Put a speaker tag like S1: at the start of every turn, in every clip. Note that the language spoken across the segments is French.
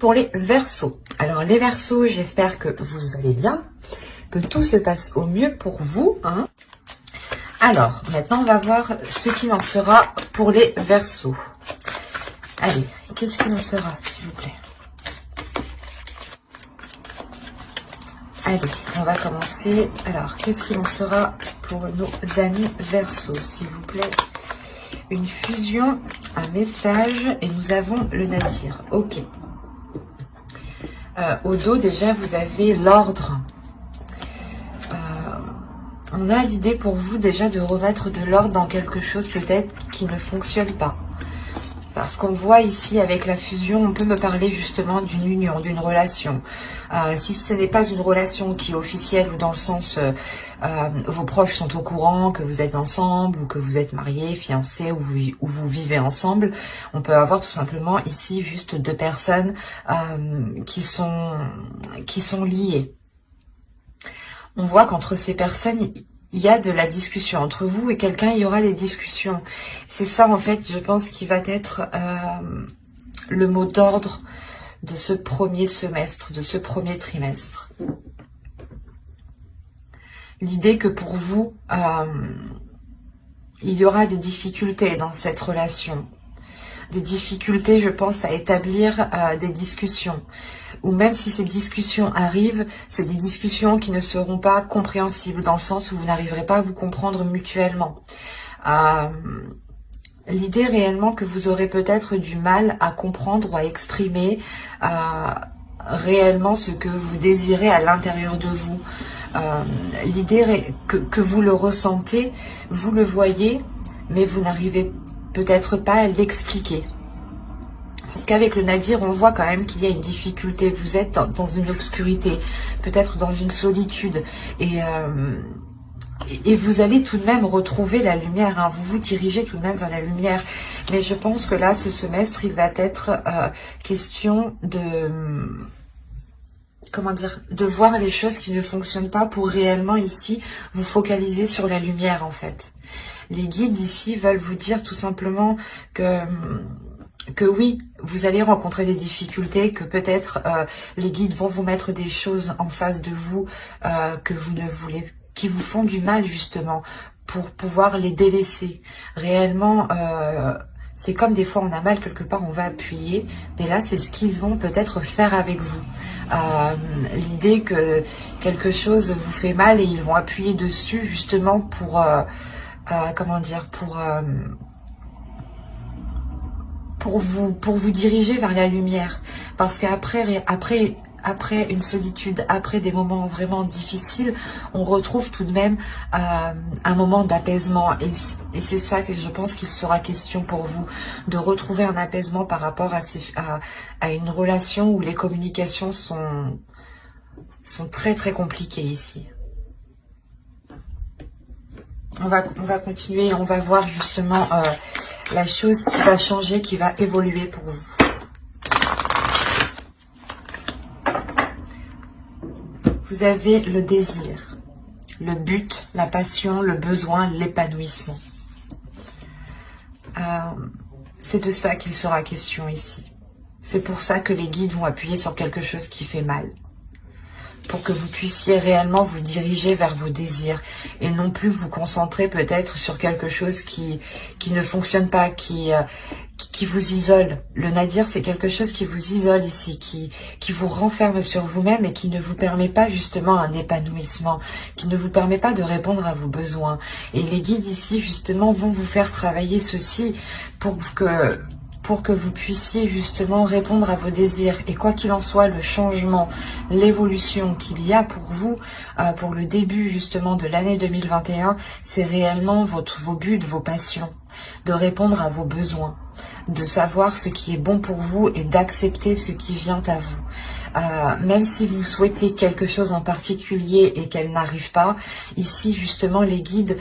S1: Pour les Verseaux. Alors les Verseaux, j'espère que vous allez bien, que tout se passe au mieux pour vous. Alors, maintenant on va voir ce qu'il en sera pour les Verseaux. Allez, qu'est-ce qu'il en sera, s'il vous plaît? Allez, on va commencer. Alors, qu'est-ce qu'il en sera pour nos amis Verseaux, s'il vous plaît? Une fusion, un message, et nous avons le navire. Ok. Au dos, déjà, vous avez l'ordre. On a l'idée pour vous déjà de remettre de l'ordre dans quelque chose peut-être qui ne fonctionne pas. Parce qu'on voit ici avec la fusion, on peut me parler justement d'une union, d'une relation. Si ce n'est pas une relation qui est officielle ou dans le sens vos proches sont au courant que vous êtes ensemble ou que vous êtes mariés, fiancés ou vous vivez ensemble, on peut avoir tout simplement ici juste deux personnes qui sont liées. On voit qu'entre ces personnes, il y a de la discussion. Entre vous et quelqu'un, il y aura des discussions. C'est ça, en fait, je pense, qui va être le mot d'ordre de ce premier semestre, de ce premier trimestre. L'idée que pour vous, il y aura des difficultés dans cette relation. Des difficultés, je pense, à établir des discussions. Ou même si ces discussions arrivent, c'est des discussions qui ne seront pas compréhensibles, dans le sens où vous n'arriverez pas à vous comprendre mutuellement. L'idée réellement que vous aurez peut-être du mal à comprendre ou à exprimer réellement ce que vous désirez à l'intérieur de vous. L'idée que vous le ressentez, vous le voyez, mais vous n'arrivez peut-être pas à l'expliquer. Parce qu'avec le navire, on voit quand même qu'il y a une difficulté. Vous êtes dans une obscurité, peut-être dans une solitude. Et vous allez tout de même retrouver la lumière. Vous vous dirigez tout de même vers la lumière. Mais je pense que là, ce semestre, il va être question de... Comment dire, de voir les choses qui ne fonctionnent pas pour réellement ici vous focaliser sur la lumière en fait. Les guides ici veulent vous dire tout simplement que oui, vous allez rencontrer des difficultés, que peut-être les guides vont vous mettre des choses en face de vous que vous ne voulez, qui vous font du mal justement, pour pouvoir les délaisser. Réellement, c'est comme des fois on a mal quelque part, on va appuyer, mais là c'est ce qu'ils vont peut-être faire avec vous. L'idée que quelque chose vous fait mal et ils vont appuyer dessus justement pour, comment dire, pour vous diriger vers la lumière. Parce qu'après une solitude, après des moments vraiment difficiles, on retrouve tout de même un moment d'apaisement. Et c'est ça que je pense qu'il sera question pour vous, de retrouver un apaisement par rapport à une relation où les communications sont très très compliquées ici. On va continuer et on va voir justement la chose qui va changer, qui va évoluer pour vous. Vous avez le désir, le but, la passion, le besoin, l'épanouissement. C'est de ça qu'il sera question ici. C'est pour ça que les guides vont appuyer sur quelque chose qui fait mal. Pour que vous puissiez réellement vous diriger vers vos désirs et non plus vous concentrer peut-être sur quelque chose qui ne fonctionne pas, qui vous isole. Le nadir, c'est quelque chose qui vous isole ici, qui vous renferme sur vous-même et qui ne vous permet pas justement un épanouissement, qui ne vous permet pas de répondre à vos besoins. Et les guides ici justement vont vous faire travailler ceci pour que vous puissiez justement répondre à vos désirs. Et quoi qu'il en soit, le changement, l'évolution qu'il y a pour vous, pour le début justement de l'année 2021, c'est réellement vos buts, vos passions, de répondre à vos besoins, de savoir ce qui est bon pour vous et d'accepter ce qui vient à vous. Même si vous souhaitez quelque chose en particulier et qu'elle n'arrive pas, ici justement les guides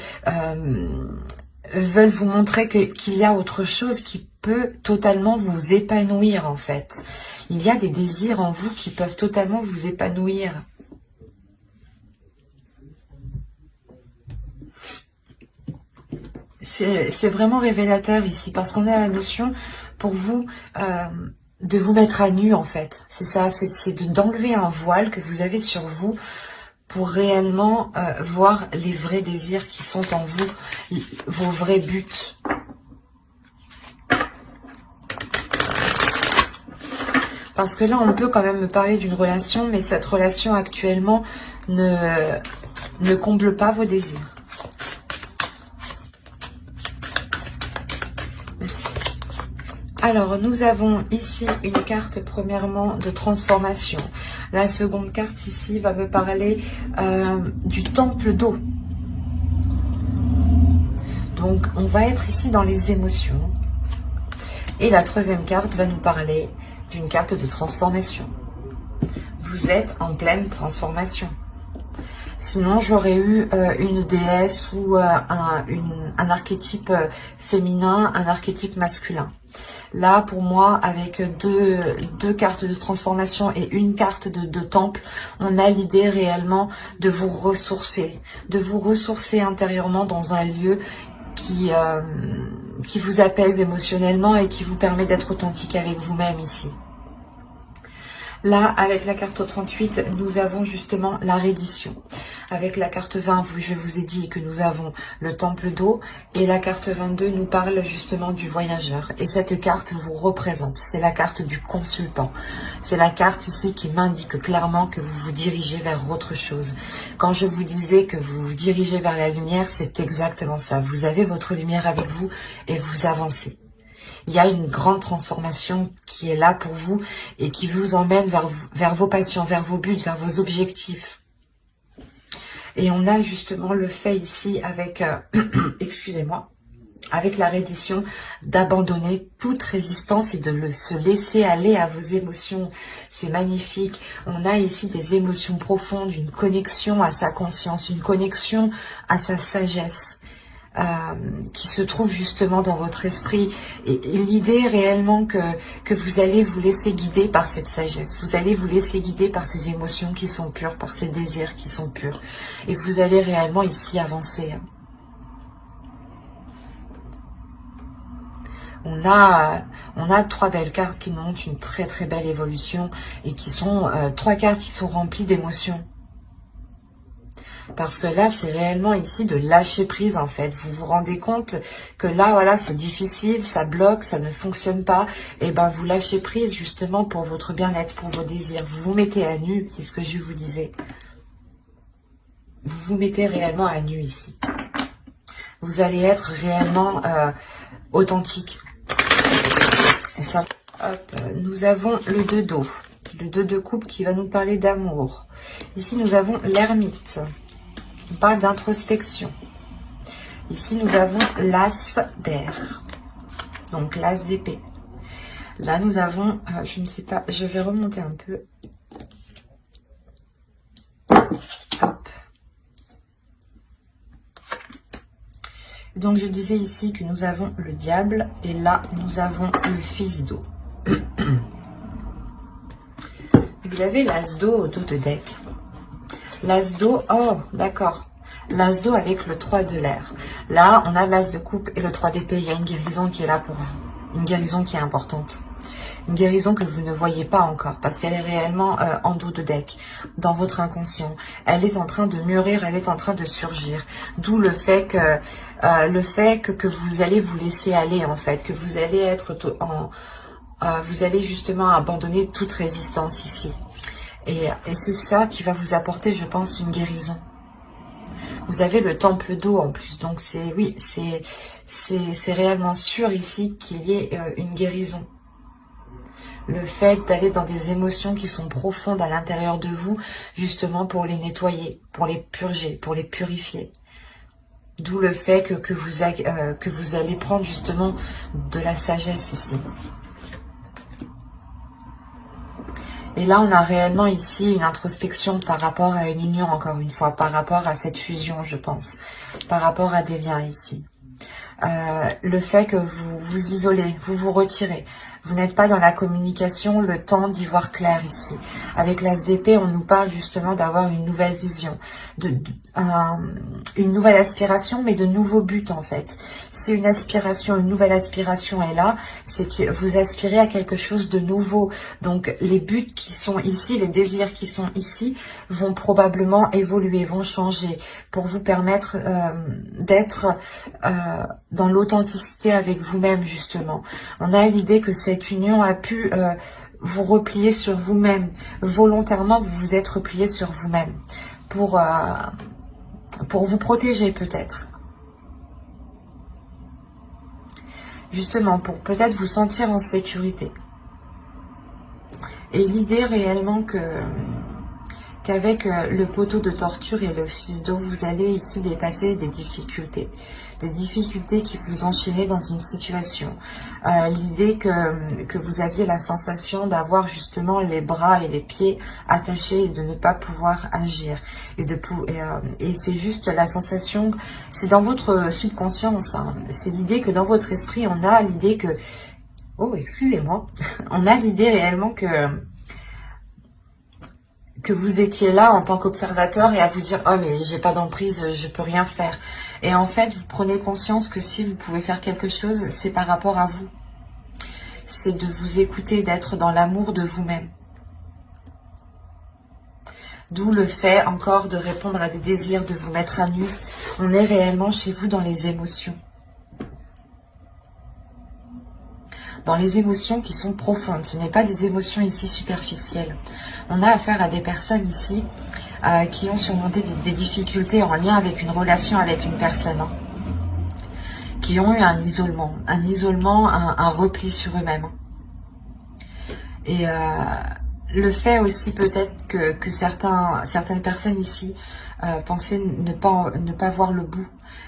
S1: veulent vous montrer qu'il y a autre chose qui peut totalement vous épanouir en fait. Il y a des désirs en vous qui peuvent totalement vous épanouir. C'est vraiment révélateur ici parce qu'on a la notion pour vous de vous mettre à nu en fait. C'est ça, c'est d'enlever un voile que vous avez sur vous pour réellement voir les vrais désirs qui sont en vous, vos vrais buts. Parce que là, on peut quand même me parler d'une relation, mais cette relation actuellement ne comble pas vos désirs. Merci. Alors, nous avons ici une carte, premièrement, de transformation. La seconde carte ici va me parler du temple d'eau. Donc, on va être ici dans les émotions. Et la troisième carte va nous parler d'une carte de transformation. Vous êtes en pleine transformation. Sinon, j'aurais eu une déesse ou un archétype féminin, un archétype masculin. Là, pour moi, avec deux cartes de transformation et une carte de temple, on a l'idée réellement de vous ressourcer intérieurement dans un lieu qui vous apaise émotionnellement et qui vous permet d'être authentique avec vous-même ici. Là, avec la carte 38, nous avons justement la reddition. Avec la carte 20, je vous ai dit que nous avons le temple d'eau. Et la carte 22 nous parle justement du voyageur. Et cette carte vous représente. C'est la carte du consultant. C'est la carte ici qui m'indique clairement que vous vous dirigez vers autre chose. Quand je vous disais que vous vous dirigez vers la lumière, c'est exactement ça. Vous avez votre lumière avec vous et vous avancez. Il y a une grande transformation qui est là pour vous et qui vous emmène vers vos passions, vers vos buts, vers vos objectifs. Et on a justement le fait ici avec, excusez-moi, avec la reddition d'abandonner toute résistance et de se laisser aller à vos émotions. C'est magnifique. On a ici des émotions profondes, une connexion à sa conscience, une connexion à sa sagesse. Qui se trouve justement dans votre esprit et l'idée réellement que vous allez vous laisser guider par cette sagesse, vous allez vous laisser guider par ces émotions qui sont pures, par ces désirs qui sont purs et vous allez réellement ici avancer. On a trois belles cartes qui nous montrent une très très belle évolution et qui sont trois cartes qui sont remplies d'émotions. Parce que là, c'est réellement ici de lâcher prise, en fait. Vous vous rendez compte que là, voilà, c'est difficile, ça bloque, ça ne fonctionne pas. Et ben, vous lâchez prise, justement, pour votre bien-être, pour vos désirs. Vous vous mettez à nu, c'est ce que je vous disais. Vous vous mettez réellement à nu, ici. Vous allez être réellement authentique. Et ça, hop, nous avons le 2 d'eau. Le 2 de coupe qui va nous parler d'amour. Ici, nous avons l'ermite. On parle d'introspection. Ici, nous avons l'as d'air. Donc, l'as d'épée. Là, nous avons, je ne sais pas, je vais remonter un peu. Hop. Donc, je disais ici que nous avons le diable. Et là, nous avons le fils d'eau. Vous avez l'as d'eau au dos de deck. L'as d'eau, oh, d'accord. L'as d'eau avec le 3 de l'air. Là, on a l'as de coupe et le 3 d'épée. Il y a une guérison qui est là pour vous. Une guérison qui est importante. Une guérison que vous ne voyez pas encore parce qu'elle est réellement en dos de deck, dans votre inconscient. Elle est en train de mûrir, elle est en train de surgir. D'où le fait que vous allez vous laisser aller, en fait. Que vous allez être vous allez justement abandonner toute résistance ici. Et c'est ça qui va vous apporter, je pense, une guérison. Vous avez le temple d'eau en plus. Donc, oui, c'est réellement sûr ici qu'il y ait une guérison. Le fait d'aller dans des émotions qui sont profondes à l'intérieur de vous, justement pour les nettoyer, pour les purger, pour les purifier. D'où le fait que vous allez prendre justement de la sagesse ici. Et là, on a réellement ici une introspection par rapport à une union, encore une fois, par rapport à cette fusion, je pense, par rapport à des liens ici. Le fait que vous vous isolez, vous vous retirez, Vous n'êtes pas dans la communication, le temps d'y voir clair ici. Avec l'As d'épée, on nous parle justement d'avoir une nouvelle vision, une nouvelle aspiration, mais de nouveaux buts en fait. C'est une aspiration, une nouvelle aspiration est là, c'est que vous aspirez à quelque chose de nouveau. Donc les buts qui sont ici, les désirs qui sont ici, vont probablement évoluer, vont changer, pour vous permettre d'être dans l'authenticité avec vous-même justement. On a l'idée que cette union a pu vous replier sur vous-même. Volontairement, vous vous êtes replié sur vous-même pour vous protéger peut-être. Justement, pour peut-être vous sentir en sécurité. Et l'idée réellement qu'avec le poteau de torture et le fils d'eau, vous allez ici dépasser des difficultés qui vous enchaînaient dans une situation. L'idée que vous aviez la sensation d'avoir justement les bras et les pieds attachés et de ne pas pouvoir agir. Et c'est juste la sensation, c'est dans votre subconscience, hein, c'est l'idée que dans votre esprit, on a l'idée que, oh excusez-moi, on a l'idée réellement que vous étiez là en tant qu'observateur et à vous dire « Oh mais j'ai pas d'emprise, je peux rien faire ». Et en fait, vous prenez conscience que si vous pouvez faire quelque chose, c'est par rapport à vous. C'est de vous écouter, d'être dans l'amour de vous-même. D'où le fait encore de répondre à des désirs, de vous mettre à nu. On est réellement chez vous dans les émotions. Dans les émotions qui sont profondes. Ce n'est pas des émotions ici superficielles. On a affaire à des personnes ici qui ont surmonté des difficultés en lien avec une relation avec une personne. Hein, qui ont eu un isolement, un repli sur eux-mêmes. Et le fait aussi peut-être que certaines personnes ici pensaient ne pas voir le bout.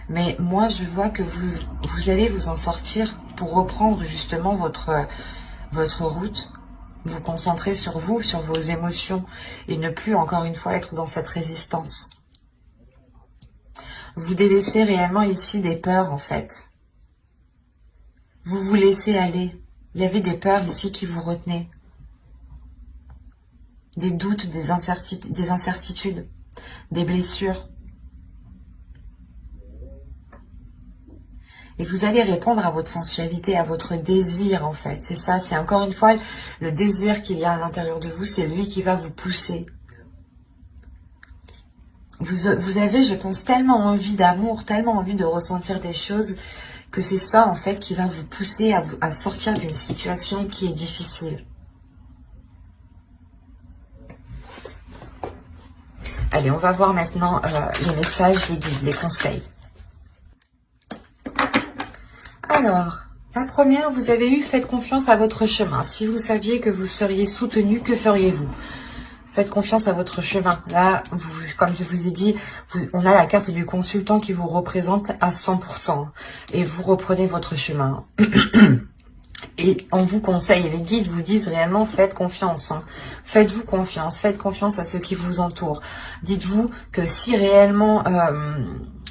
S1: Mais moi, je vois que vous allez vous en sortir pour reprendre justement votre route, vous concentrer sur vous, sur vos émotions, et ne plus encore une fois être dans cette résistance. Vous délaissez réellement ici des peurs en fait. Vous vous laissez aller. Il y avait des peurs ici qui vous retenaient. Des doutes, des incertitudes, des blessures. Et vous allez répondre à votre sensualité, à votre désir en fait. C'est ça, c'est encore une fois le désir qu'il y a à l'intérieur de vous, c'est lui qui va vous pousser. Vous avez, je pense, tellement envie d'amour, tellement envie de ressentir des choses, que c'est ça en fait qui va vous pousser à sortir d'une situation qui est difficile. Allez, on va voir maintenant les messages, les guides, les conseils. Alors, la première, vous avez eu « Faites confiance à votre chemin ». Si vous saviez que vous seriez soutenu, que feriez-vous? Faites confiance à votre chemin. Là, comme je vous ai dit, on a la carte du consultant qui vous représente à 100%. Et vous reprenez votre chemin. Et on vous conseille, les guides vous disent réellement, faites confiance. Hein. Faites-vous confiance, faites confiance à ceux qui vous entourent. Dites-vous que si réellement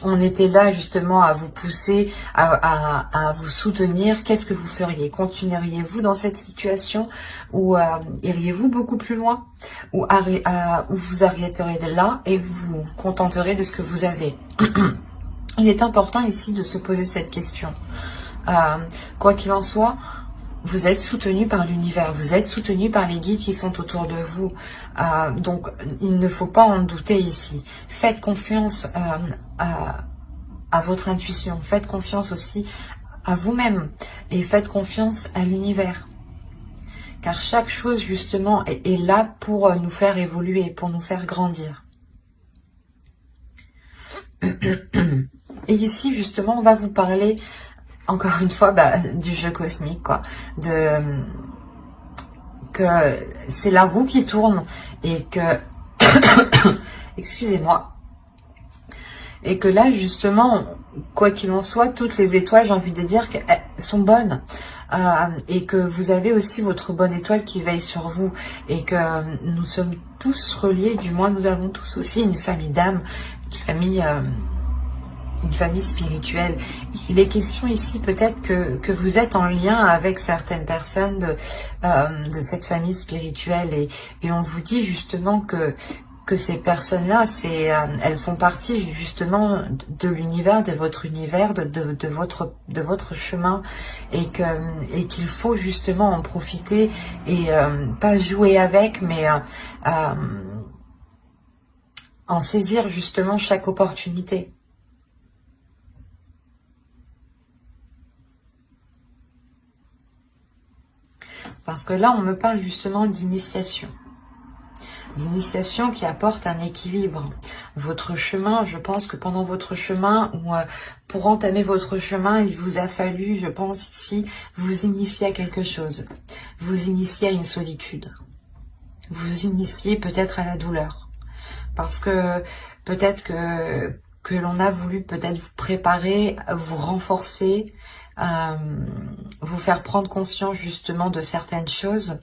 S1: on était là justement à vous pousser, à vous soutenir, qu'est-ce que vous feriez? Continueriez-vous dans cette situation ou iriez-vous beaucoup plus loin? Ou vous arrêterez de là et vous vous contenterez de ce que vous avez? Il est important ici de se poser cette question. Quoi qu'il en soit, vous êtes soutenu par l'univers, vous êtes soutenu par les guides qui sont autour de vous. Donc, il ne faut pas en douter ici. Faites confiance à votre intuition. Faites confiance aussi à vous-même. Et faites confiance à l'univers. Car chaque chose, justement, est là pour nous faire évoluer, pour nous faire grandir. Et ici, justement, on va vous parler... encore une fois, du jeu cosmique, quoi. Que c'est la roue qui tourne et que... excusez-moi. Et que là, justement, quoi qu'il en soit, toutes les étoiles, j'ai envie de dire qu'elles sont bonnes. Et que vous avez aussi votre bonne étoile qui veille sur vous. Et que nous sommes tous reliés, du moins nous avons tous aussi une famille d'âme, une famille spirituelle. Il est question ici peut-être que vous êtes en lien avec certaines personnes de cette famille spirituelle et on vous dit justement que ces personnes-là, elles font partie justement de l'univers, de votre univers, de votre chemin et qu'il faut justement en profiter et pas jouer avec, mais en saisir justement chaque opportunité. Parce que là, on me parle justement d'initiation. D'initiation qui apporte un équilibre. Votre chemin, je pense que pendant votre chemin, ou pour entamer votre chemin, il vous a fallu, je pense ici, vous initier à quelque chose. Vous initier à une solitude. Vous initier peut-être à la douleur. Parce que peut-être que l'on a voulu peut-être vous préparer, vous renforcer, vous faire prendre conscience justement de certaines choses.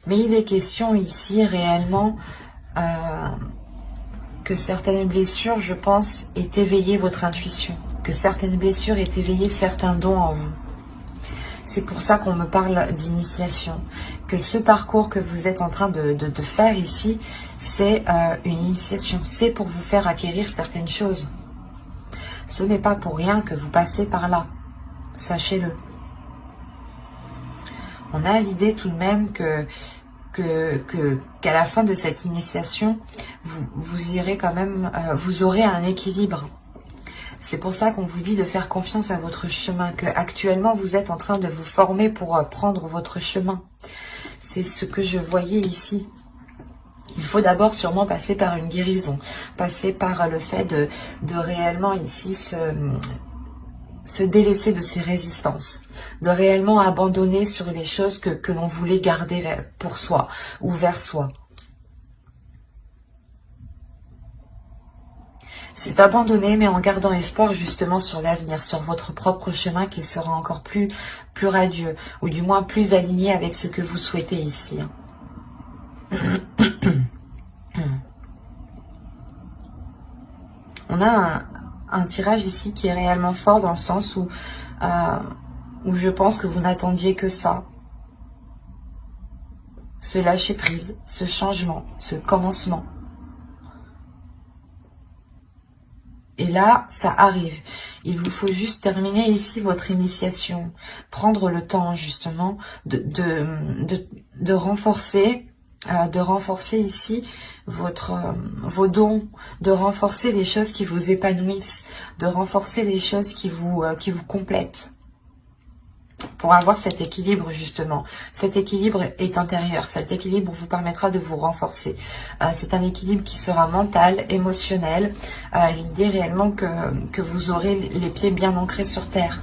S1: Mais il est question ici réellement que certaines blessures, je pense, aient éveillé votre intuition. Que certaines blessures aient éveillé certains dons en vous. C'est pour ça qu'on me parle d'initiation. Que ce parcours que vous êtes en train de faire ici, c'est une initiation. C'est pour vous faire acquérir certaines choses. Ce n'est pas pour rien que vous passez par là. Sachez-le. On a l'idée tout de même qu'à la fin de cette initiation, vous irez quand même, vous aurez un équilibre. C'est pour ça qu'on vous dit de faire confiance à votre chemin, que actuellement vous êtes en train de vous former pour prendre votre chemin. C'est ce que je voyais ici. Il faut d'abord sûrement passer par une guérison, passer par le fait de réellement ici se délaisser de ses résistances, de réellement abandonner sur les choses que l'on voulait garder pour soi ou vers soi. C'est abandonner, mais en gardant espoir justement sur l'avenir, sur votre propre chemin qui sera encore plus radieux, ou du moins plus aligné avec ce que vous souhaitez ici. On a un tirage ici qui est réellement fort dans le sens où je pense que vous n'attendiez que ça. Ce lâcher prise, ce changement, ce commencement. Et là, ça arrive. Il vous faut juste terminer ici votre initiation. Prendre le temps justement de renforcer ici vos dons, de renforcer les choses qui vous épanouissent, de renforcer les choses qui vous complètent. Pour avoir cet équilibre justement. Cet équilibre est intérieur. Cet équilibre vous permettra de vous renforcer. C'est un équilibre qui sera mental, émotionnel. L'idée réellement que vous aurez les pieds bien ancrés sur terre.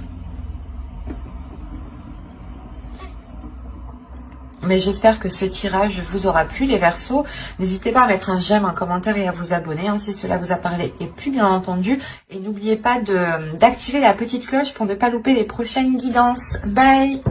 S1: Mais j'espère que ce tirage vous aura plu, les Verseaux. N'hésitez pas à mettre un j'aime, un commentaire et à vous abonner si cela vous a parlé et plu, bien entendu. Et n'oubliez pas d'activer la petite cloche pour ne pas louper les prochaines guidances. Bye!